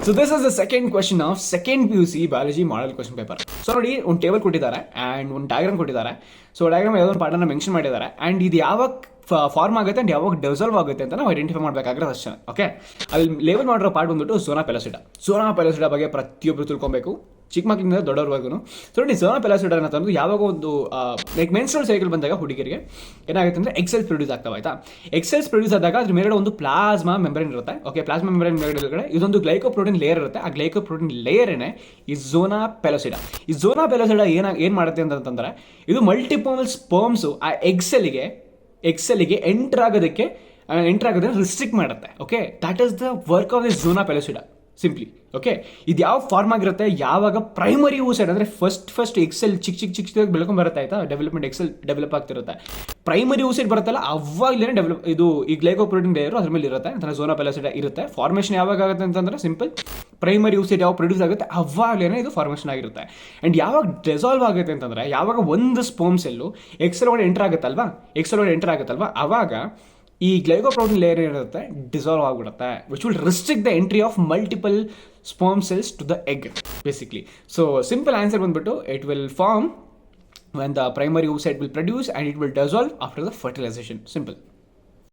So this is the second question of second PUC biology model question paper. So ನೋಡಿ, ಒಂದು table ಕೊಟ್ಟಿದ್ದಾರೆ and ಒಂದು diagram ಕೊಟ್ಟಿದ್ದಾರೆ. So diagram ಯಾವುದೋ ಒಂದು ಪಾರ್ಟನ್ನ ಮೆನ್ಷನ್ ಮಾಡಿದ್ದಾರೆ ಆ್ಯಂಡ್ ಇದು ಯಾವಾಗ ಫಾರ್ಮ್ ಆಗುತ್ತೆ ಆ್ಯಂಡ್ ಯಾವಾಗ ಡಿಸಾಲ್ವ್ ಆಗುತ್ತೆ ಅಂತ ನಾವು ಐಡೆಂಟಿಫೈ ಮಾಡಬೇಕಾಗಿರೋದು ಅಷ್ಟೇ. ಓಕೆ, ಅಲ್ಲಿ ಲೇಬಲ್ ಮಾಡಿರೋ ಪಾರ್ಟ್ ಬಂದ್ಬಿಟ್ಟು ಝೋನಾ ಪೆಲೋಸಿಡಾ. ಝೋನಾ ಪೆಲೋಸಿಡಾ ಬಗ್ಗೆ ಪ್ರತಿಯೊಬ್ಬರು ತಿಳ್ಕೊಬೇಕು, ಚಿಕ್ಕ ಮಕ್ಕಳಿಂದ ದೊಡ್ಡವ್ರವರೆಗೂ. ಸೊ ನೋಡಿ, ಝೋನಾ ಪೆಲೋಸಿಡಾ ಅನ್ನೋದು ಯಾವಾಗ ಒಂದು ಲೈಕ್ ಮೆನ್ಸ್ಟ್ರುವಲ್ ಸೈಕಲ್ ಬಂದಾಗ ಹುಡುಗಿರಿಗೆ ಏನಾಗುತ್ತೆ ಅಂದರೆ ಎಕ್ಸೆಲ್ಸ್ ಪ್ರೊಡ್ಯೂಸ್ ಆಗ್ತಾವೆ. ಆಯ್ತಾ, ಎಕ್ಸೆಲ್ಸ್ ಪ್ರೊಡ್ಯೂಸ್ ಆದಾಗ ಅದ್ರ ಮೇಲ್ಗಡೆ ಒಂದು ಪ್ಲಾಸ್ಮಾ ಮೆಂಬ್ರೇನ್ ಇರುತ್ತೆ. ಓಕೆ, ಪ್ಲಾಸ್ಮಾ ಮೆಂಬ್ರೇನ್ ಮೇಲ್ಗಡೆ ಇದೊಂದು ಗ್ಲೈಕೋಪ್ರೋಟೀನ್ ಲೇಯರ್ ಇರುತ್ತೆ. ಆ ಗ್ಲೈಕೋಪ್ರೋಟೀನ್ ಲೇಯರೇನೆ ಈ ಝೋನಾ ಪೆಲೋಸಿಡಾ. ಈ ಝೋನಾ ಪೆಲೋಸಿಡಾ ಏನು ಮಾಡುತ್ತೆ ಅಂತಂದರೆ, ಇದು ಮಲ್ಟಿಪಲ್ ಸ್ಪರ್ಮ್ಸು ಆ ಎಕ್ಸೆಲ್ಗೆ ಎಂಟರ್ ಆಗೋದಕ್ಕೆ ರಿಸ್ಟ್ರಿಕ್ಟ್ ಮಾಡುತ್ತೆ. Okay, that is the work of this zona pellucida simply. Okay, ಇದು ಯಾವ ಫಾರ್ಮ್ ಆಗಿರುತ್ತೆ, ಯಾವಾಗ ಪ್ರೈಮರಿ ಊಸೈಡ್ ಅಂದರೆ ಫಸ್ಟ್ ಎಕ್ಸೆಲ್ ಚಿಕ್ಕ ಬೆಳ್ಕೊಂಡ್ ಬರುತ್ತೆ. ಆಯ್ತಾ, ಡೆವಲಪ್ಮೆಂಟ್ ಎಕ್ಸೆಲ್ ಡೆವಲಪ್ ಆಗ್ತಿರುತ್ತೆ. ಪ್ರೈಮರಿ ಊಸೈಡ್ ಬರುತ್ತಲ್ಲ, ಅವಾಗಲೇ ಇದು ಈ ಗ್ಲೈಕೋಪ್ರೋಟೀನ್ ಲೇಯರು ಅದ್ರ ಮೇಲೆ ಇರುತ್ತೆ ಅಂತ ಝೋನಾ ಪೆಲೋಸಿಡಾ ಇರುತ್ತೆ. ಫಾರ್ಮೇಷನ್ ಯಾವಾಗ ಆಗುತ್ತೆ ಅಂತಂದ್ರೆ ಸಿಂಪಲ್, ಪ್ರೈಮರಿ ಊಸೈಡ್ ಯಾವಾಗ ಪ್ರೊಡ್ಯೂಸ್ ಆಗುತ್ತೆ ಅವಾಗಲೇ ಇದು ಫಾರ್ಮೇಷನ್ ಆಗಿರುತ್ತೆ. ಆ್ಯಂಡ್ ಯಾವಾಗ ಡಿಸಾಲ್ವ್ ಆಗುತ್ತೆ ಅಂತಂದರೆ, ಯಾವಾಗ ಒಂದು ಸ್ಪರ್ಮ್ ಸೆಲ್ಲು ಎಕ್ಸೆಲ್ ಒಳಗೆ ಎಂಟರ್ ಆಗುತ್ತಲ್ವಾ ಅವಾಗ ಈ ಗ್ಲೈಕೋಪ್ರೋಟೀನ್ ಲೇಯರ್ ಏನಿರುತ್ತೆ ಡಿಸಾಲ್ವ್ ಆಗಿಬಿಡುತ್ತೆ, which will restrict the entry of multiple sperm cells to the egg basically. So simple answer ಬಂದ್ಬಿಟ್ಟು, it will form when the primary oocyte will produce and it will dissolve after the fertilization. Simple.